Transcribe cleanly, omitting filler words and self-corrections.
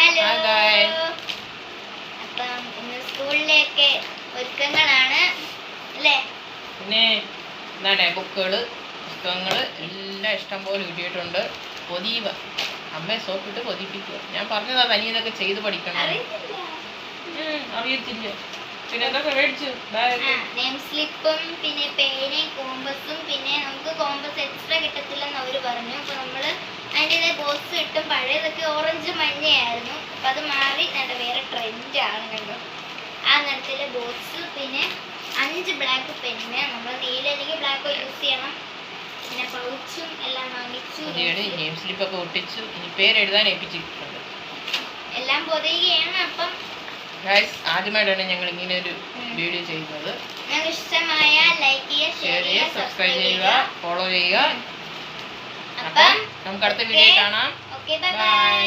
Hello. അപ്പം ഇന്ന് സ്കൂളിലേക്ക് ഒരുക്കങ്ങളാണ് അല്ലേ? പിന്നെ എന്താണ് ബുക്കുകള് പുസ്തകങ്ങള് എല്ലാം ഇഷ്ടം പോലെ കിട്ടിയിട്ടുണ്ട്. പൊതിയുക, അമ്മയെ സോപ്പിട്ട് പൊതിപ്പിക്കുക. ഞാൻ പറഞ്ഞതാ തനി ഇതൊക്കെ ചെയ്ത് പഠിക്കണം. അറിയത്തില്ല. പിന്നെ എന്തൊക്കെ മേടിച്ചു? നെയിം സ്ലിപ്പും പിന്നെ പേനയും കോമ്പസും. പിന്നെ നമുക്ക് കോമ്പസ് എക്സ്ട്രാ കിട്ടത്തില്ലെന്ന് അവര് പറഞ്ഞു. അപ്പൊ നമ്മള് അതിൻ്റെ ബോക്സ് കിട്ടും. പഴയതൊക്കെ ഓറഞ്ച് മഞ്ഞയായിരുന്നു. അപ്പൊ അത് മാറി വേറെ ട്രെൻഡ് ആണ് കണ്ടോ. ആ നിറത്തിലെ ബോക്സ്. പിന്നെ 5 ബ്ലാക്ക് പെന്ന്. നമ്മൾ നീല അല്ലെങ്കിൽ ബ്ലാക്കോ യൂസ് ചെയ്യണം. പിന്നെ പൗച്ചും എല്ലാം വാങ്ങിച്ചു. നെയിം സ്ലിപ്പൊക്കെ ഒട്ടിച്ചു. ഇനി പേരെഴുതാൻ ഏൽപ്പിച്ചിട്ടുണ്ട്. എല്ലാം പൊതിയുകയാണ്. അപ്പം ആദ്യമായിട്ടാണ് ഞങ്ങൾ ഇങ്ങനെ ഒരു വീഡിയോ ചെയ്യുന്നത്. നിങ്ങൾക്ക് ഇഷ്ടമായ ലൈക്ക് ചെയ്യുക, ഷെയർ ചെയ്യുക, സബ്സ്ക്രൈബ് ചെയ്യുക, ഫോളോ ചെയ്യുക. അപ്പം നമുക്ക് അടുത്ത വീഡിയോ കാണാം. Okay, bye bye.